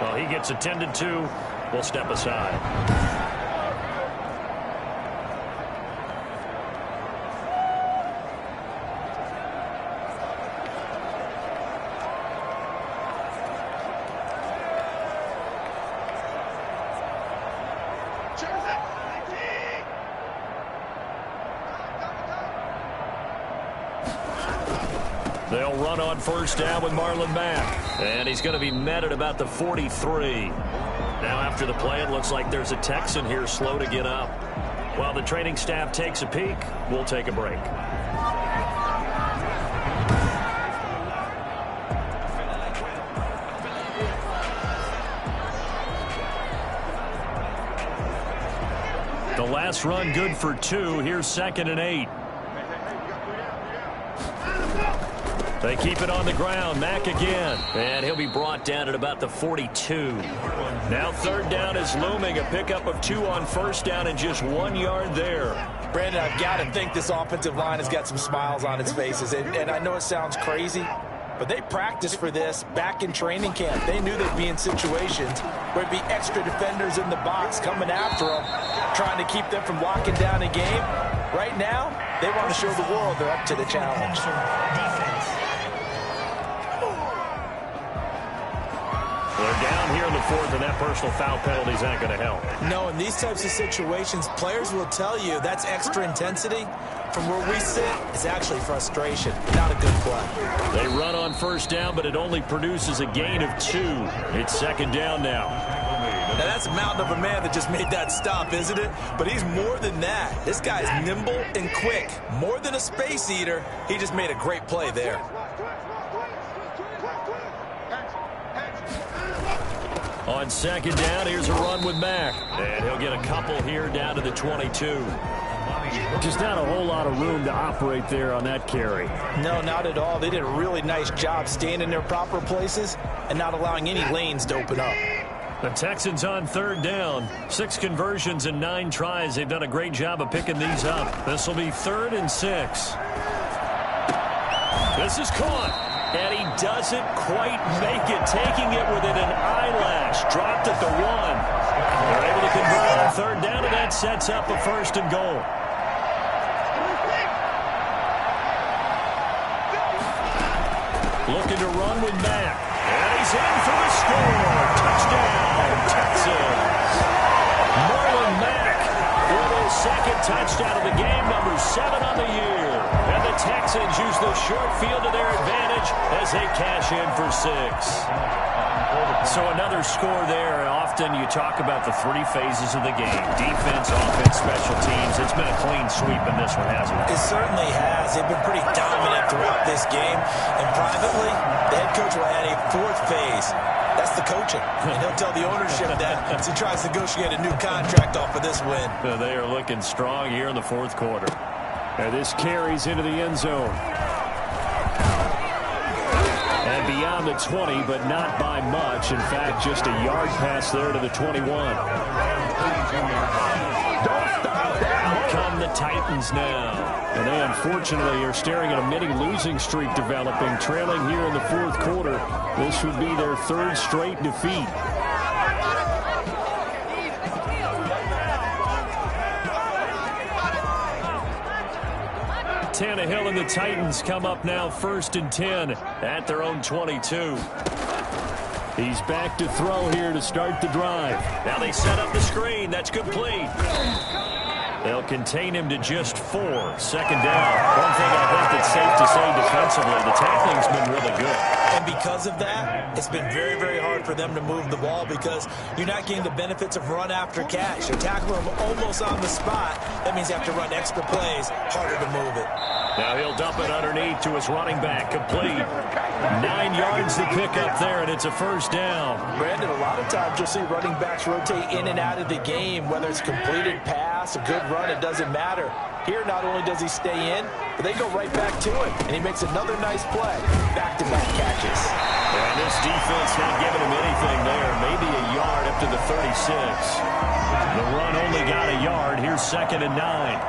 Well, he gets attended to. We'll step aside. They'll run on 1st down with Marlon Mack. And he's going to be met at about the 43. Now after the play, it looks like there's a Texan here slow to get up. While the training staff takes a peek, we'll take a break. The last run good for 2. Here's 2nd and 8. They keep it on the ground. Mack again. And he'll be brought down at about the 42. Now 3rd down is looming. A pickup of 2 on 1st down and just 1 yard there. Brandon, I've got to think this offensive line has got some smiles on its faces. And I know it sounds crazy, but they practiced for this back in training camp. They knew they'd be in situations where there'd be extra defenders in the box coming after them, trying to keep them from locking down a game. Right now, they want to show the world they're up to the challenge. They're down here in the 4th, and that personal foul penalty is not going to help. No, in these types of situations, players will tell you that's extra intensity. From where we sit, it's actually frustration, not a good play. They run on 1st down, but it only produces a gain of 2. It's 2nd down now. Now, that's a mountain of a man that just made that stop, isn't it? But he's more than that. This guy's nimble and quick. More than a space eater, he just made a great play there. On 2nd down, here's a run with Mack. And he'll get a couple here down to the 22. Just not a whole lot of room to operate there on that carry. No, not at all. They did a really nice job staying in their proper places and not allowing any lanes to open up. The Texans on 3rd down. 6 conversions and 9 tries. They've done a great job of picking these up. This will be 3rd and 6. This is caught. And he doesn't quite make it, taking it within an eyelash. Dropped at the 1. They're able to convert on 3rd down, and that sets up a 1st and goal. Looking to run with Mack. And he's in for the score. Touchdown, Texans. Marlon Mack with his 2nd touchdown of the game, number 7 on the year. And the Texans use the short field to their advantage as they cash in for 6. So another score there. Often you talk about the 3 phases of the game. Defense, offense, special teams. It's been a clean sweep in this one, hasn't it? It certainly has. They've been pretty dominant throughout this game. And privately, the head coach will add a 4th phase. That's the coaching. And he'll tell the ownership that as he tries to negotiate a new contract off of this win. They are looking strong here in the 4th quarter. And this carries into the end zone. And beyond the 20, but not by much. In fact, just a yard pass there to the 21. Come the Titans now. And they unfortunately are staring at a mini losing streak developing, trailing here in the 4th quarter. This would be their 3rd straight defeat. Tannehill and the Titans come up now 1st and 10 at their own 22. He's back to throw here to start the drive. Now they set up the screen. That's complete. They'll contain him to just 4. Second down. One thing I think that's safe to say defensively, the tackling's been really good. And because of that, it's been very, very hard for them to move the ball because you're not getting the benefits of run after catch. You're tackling them almost on the spot. That means you have to run extra plays, harder to move it. Now he'll dump it underneath to his running back, complete. 9 yards to pick up there, and it's a first down. Brandon, a lot of times you'll see running backs rotate in and out of the game, whether it's completed pass, a good run, it doesn't matter. Here, not only does he stay in, but they go right back to it, and he makes another nice play. Back-to-back catches. And this defense not giving him anything there. Maybe a yard up to the 36. The run only got a yard. Here's 2nd and 9.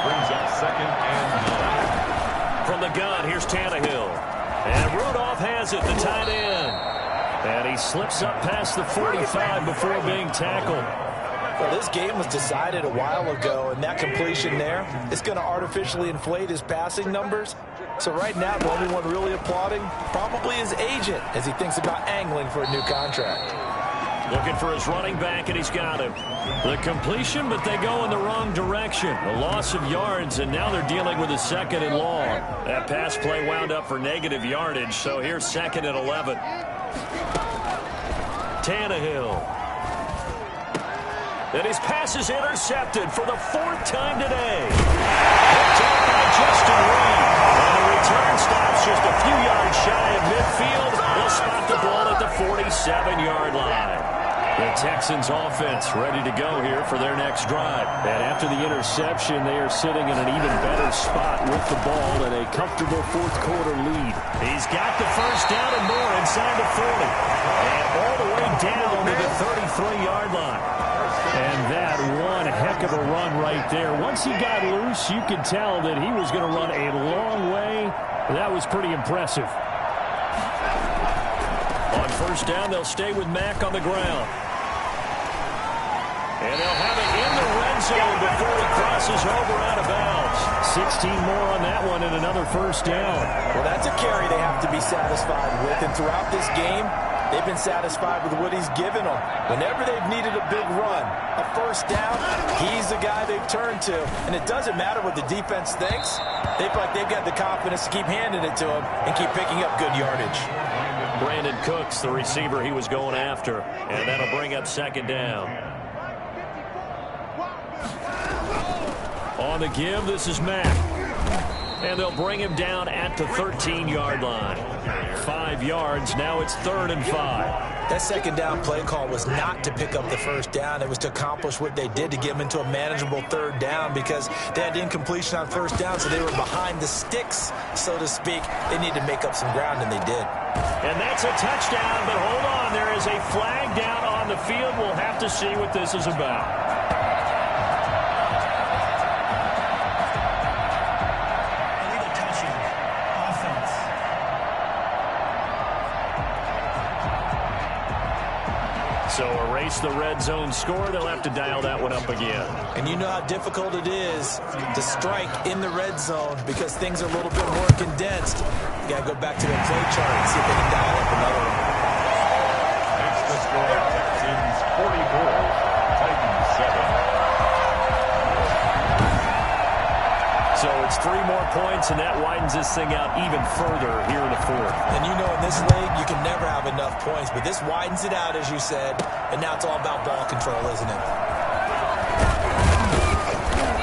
Brings up 2nd and 9. From the gun, here's Tannehill. And Rudolph has it, the tight end. And he slips up past the 45 before being tackled. Well, this game was decided a while ago, and that completion there is going to artificially inflate his passing numbers. So right now, the only one really applauding probably his agent as he thinks about angling for a new contract. Looking for his running back, and he's got him. The completion, but they go in the wrong direction. A loss of yards, and now they're dealing with a 2nd and long. That pass play wound up for negative yardage, so here's 2nd and 11. Tannehill. And his pass is intercepted for the 4th time today. Picked up by Justin Reed. And the return stops just a few yards shy of midfield. They'll spot the ball at the 47-yard line. The Texans offense ready to go here for their next drive. And after the interception, they are sitting in an even better spot with the ball and a comfortable 4th quarter lead. He's got the first down and more inside the 40. And all the way down to the 33-yard line. And that one heck of a run right there. Once he got loose, you could tell that he was going to run a long way. That was pretty impressive. On first down, they'll stay with Mack on the ground. And they'll have it in the red zone before he crosses over out of bounds. 16 more on that one and another first down. Well, that's a carry they have to be satisfied with. And throughout this game, they've been satisfied with what he's given them. Whenever they've needed a big run, a first down, he's the guy they've turned to. And it doesn't matter what the defense thinks. They feel like they've got the confidence to keep handing it to him and keep picking up good yardage. Brandon Cooks, the receiver he was going after. And that'll bring up 2nd down. On the give, this is Mack. And they'll bring him down at the 13-yard line. 5 yards, now it's 3rd and 5. That 2nd down play call was not to pick up the first down. It was to accomplish what they did to get them into a manageable 3rd down because they had incompletion on first down, so they were behind the sticks, so to speak. They needed to make up some ground, and they did. And that's a touchdown, but hold on. There is a flag down on the field. We'll have to see what this is about. So erase the red zone score. They'll have to dial that one up again. And you know how difficult it is to strike in the red zone because things are a little bit more condensed. You got to go back to their play chart and see if they can dial up another one. Makes the score Texans 44, Titans 7. So it's 3 more points, and that widens this thing out even further here in the 4th. And you know in this league, you can never have enough points, but this widens it out, as you said, and now it's all about ball control, isn't it?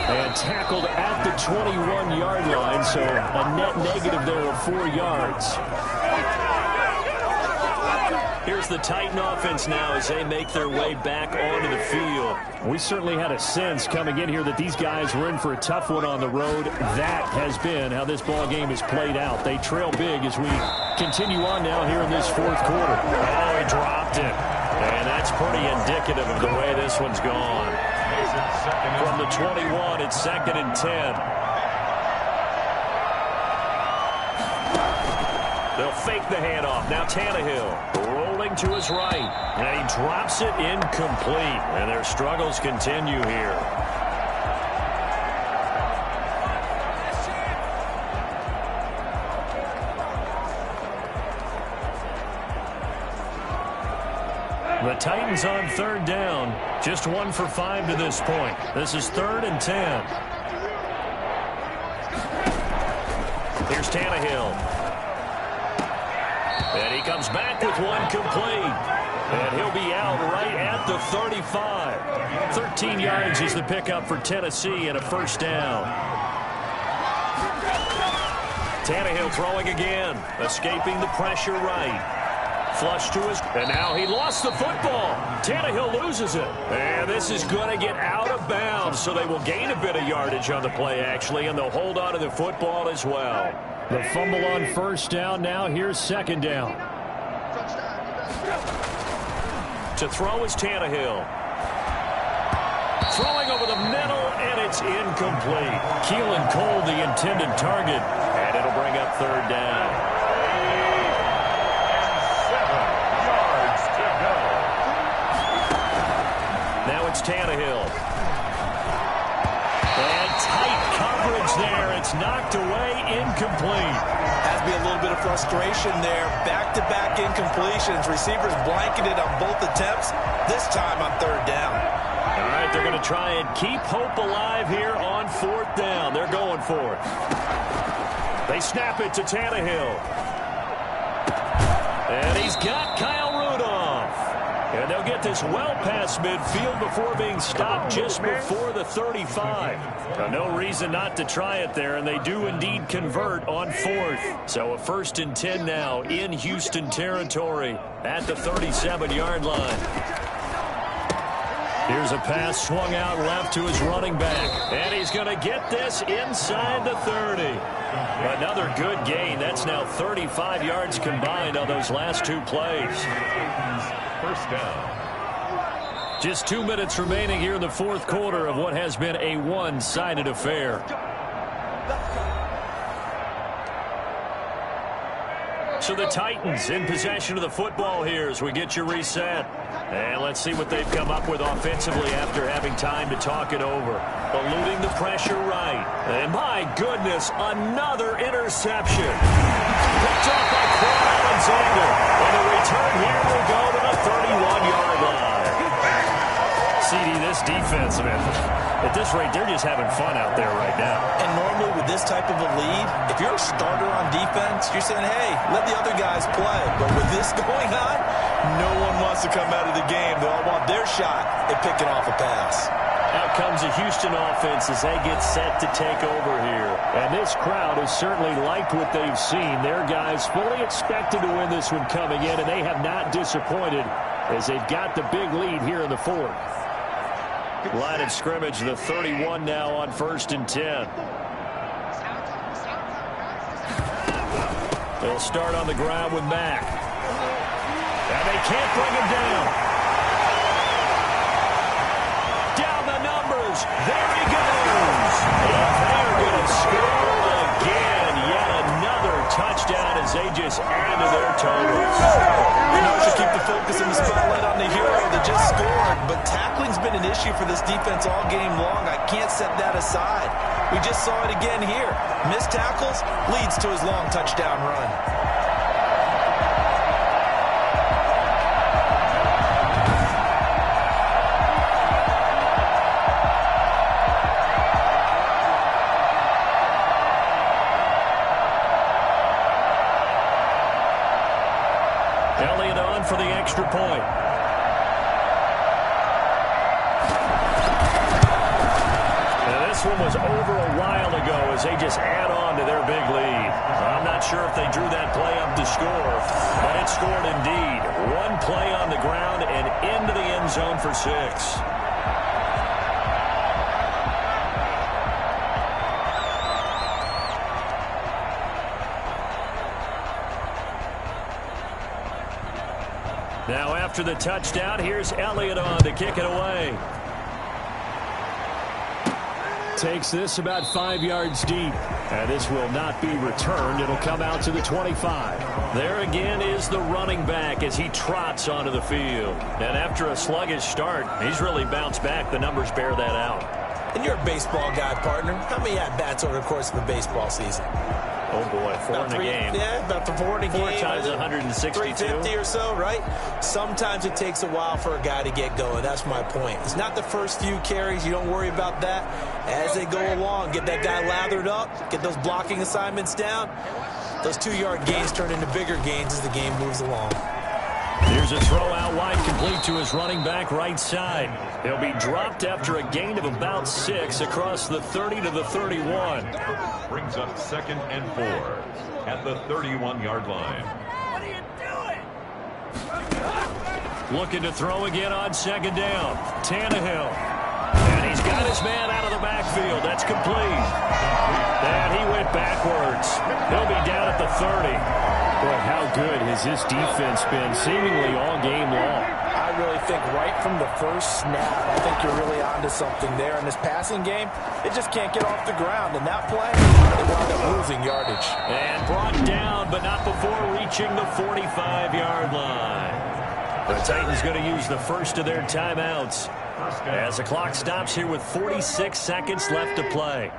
And tackled at the 21-yard line, so a net negative there of 4 yards. Here's the Titan offense now as they make their way back onto the field. We certainly had a sense coming in here that these guys were in for a tough one on the road. That has been how this ball game has played out. They trail big as we continue on now here in this 4th quarter. Oh, he dropped it. And that's pretty indicative of the way this one's gone. From the 21, it's 2nd and 10. They'll fake the handoff. Now Tannehill rolling to his right. And he drops it incomplete. And their struggles continue here. The Titans on third down. Just 1 for 5 to this point. This is 3rd and 10. Here's Tannehill. And he comes back with one complete. And he'll be out right at the 35. 13 yards is the pickup for Tennessee and a first down. Tannehill throwing again. Escaping the pressure right. Flush to his, and now he lost the football. Tannehill loses it. And this is going to get out of bounds, so they will gain a bit of yardage on the play, actually, and they'll hold on to the football as well. The fumble on first down. Now here's second down. To throw is Tannehill. Throwing over the middle, and it's incomplete. Keelan Cole, the intended target, and it'll bring up third down. It's Tannehill. And tight coverage there. It's knocked away, incomplete. Has to be a little bit of frustration there. Back-to-back incompletions. Receivers blanketed on both attempts. This time on third down. All right, they're going to try and keep hope alive here on fourth down. They're going for it. They snap it to Tannehill. And he's got Kyle Rudolph. And they'll get this well past midfield before being stopped just before the 35. No reason not to try it there, and they do indeed convert on fourth. So a 1st and 10 now in Houston territory at the 37-yard line. Here's a pass swung out left to his running back. And he's going to get this inside the 30. Another good gain. That's now 35 yards combined on those last 2 plays. First down. Just 2 minutes remaining here in the fourth quarter of what has been a one-sided affair. So the Titans in possession of the football here as we get you reset. And let's see what they've come up with offensively after having time to talk it over. Eluding the pressure right. And my goodness, another interception. Picked off by Quan Alexander. And the return here will go to the 31-yard line. CD, this defense, man, at this rate, they're just having fun out there right now. And normally with this type of a lead, if you're a starter on defense, you're saying, hey, let the other guys play. But with this going on, no one wants to come out of the game. They all want their shot at picking off a pass. Out comes the Houston offense as they get set to take over here. And this crowd has certainly liked what they've seen. Their guys fully expected to win this one coming in, and they have not disappointed as they've got the big lead here in the fourth. Line of scrimmage, the 31 now on 1st and 10. They'll start on the ground with Mack. And they can't bring him down. Down the numbers. There he goes. And they're going to score again. Yet another touchdown as they just add to their totals. You know, should keep the focus and the spotlight on the hero that just scored. But tackling's been an issue for this defense all game long. I can't set that aside. We just saw it again here. Missed tackles leads to his long touchdown run. Elliott on for the extra point. And this one was over a while ago as they just add on to their big lead. I'm not sure if they drew that play up to score, but it scored indeed. One play on the ground and into the end zone for 6. Now after the touchdown, here's Elliott on to kick it away. Takes this about 5 yards deep. And this will not be returned. It'll come out to the 25. There again is the running back as he trots onto the field. And after a sluggish start, he's really bounced back. The numbers bear that out. And you're a baseball guy, partner. How many at-bats over the course of a baseball season? Oh, boy, four in a game. Yeah, about 4 in a game. 4 times 162. 350 or so, right? Sometimes it takes a while for a guy to get going. That's my point. It's not the first few carries. You don't worry about that. As they go along, get that guy lathered up, get those blocking assignments down. Those 2-yard gains turn into bigger gains as the game moves along. Here's a throw out wide, complete to his running back right side. He'll be dropped after a gain of about 6 across the 30 to the 31. Brings up 2nd and 4 at the 31-yard line. What are you doing? Looking to throw again on 2nd down. Tannehill. And he's got his man out of the backfield. That's complete. And he went backwards. He'll be down at the 30. Boy, how good has this defense been seemingly all game long? I really think right from the first snap, I think you're really onto something there. In this passing game, it just can't get off the ground. And that play, they wound up losing yardage. And brought down, but not before reaching the 45-yard line. The Titans going to use the first of their timeouts as the clock stops here with 46 seconds left to play.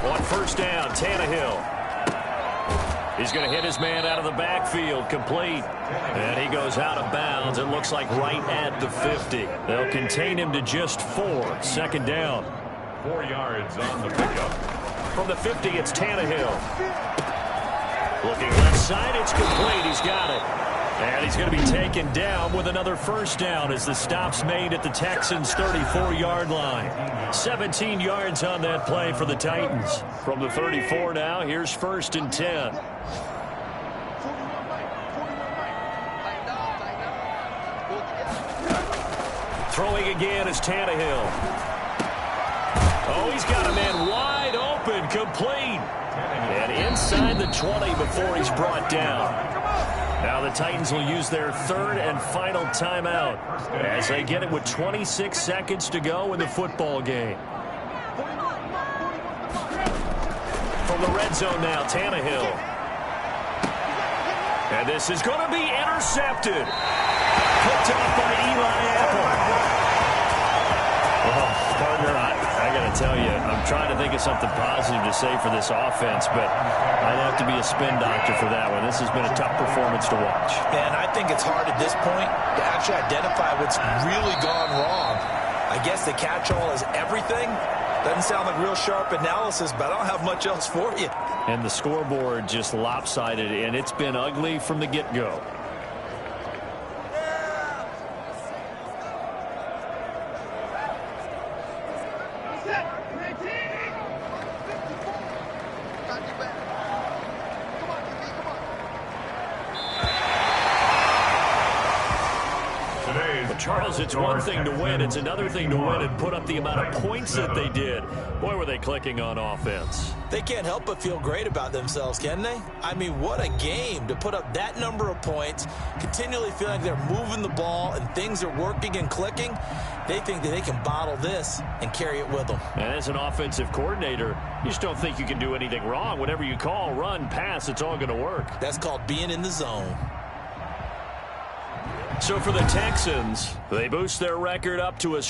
On first down, Tannehill. He's going to hit his man out of the backfield, complete. And he goes out of bounds. It looks like right at the 50. They'll contain him to just 4. 2nd down. 4 yards on the pickup. From the 50, it's Tannehill. Looking left side, it's complete. He's got it. And he's going to be taken down with another first down as the stop's made at the Texans' 34-yard line. 17 yards on that play for the Titans. From the 34 now, here's 1st and 10. Throwing again is Tannehill. Oh, he's got a man wide open, complete. And inside the 20 before he's brought down. Now the Titans will use their 3rd and final timeout as they get it with 26 seconds to go in the football game. From the red zone now, Tannehill. And this is going to be intercepted. Picked off by Eli Apple. Well, partner, I got to tell you, I'm trying to think of something positive to say for this offense, but I'd have to be a spin doctor for that one. This has been a tough performance to watch. And I think it's hard at this point to actually identify what's really gone wrong. I guess the catch-all is everything. Doesn't sound like real sharp analysis, but I don't have much else for you. And the scoreboard just lopsided, and it's been ugly from the get-go. Charles, it's one thing to win. It's another thing to win and put up the amount of points that they did. Boy, were they clicking on offense. They can't help but feel great about themselves, can they? I mean, what a game to put up that number of points, continually feeling like they're moving the ball and things are working and clicking. They think that they can bottle this and carry it with them. And as an offensive coordinator, you just don't think you can do anything wrong. Whatever you call, run, pass, it's all going to work. That's called being in the zone. So for the Texans, they boost their record up to a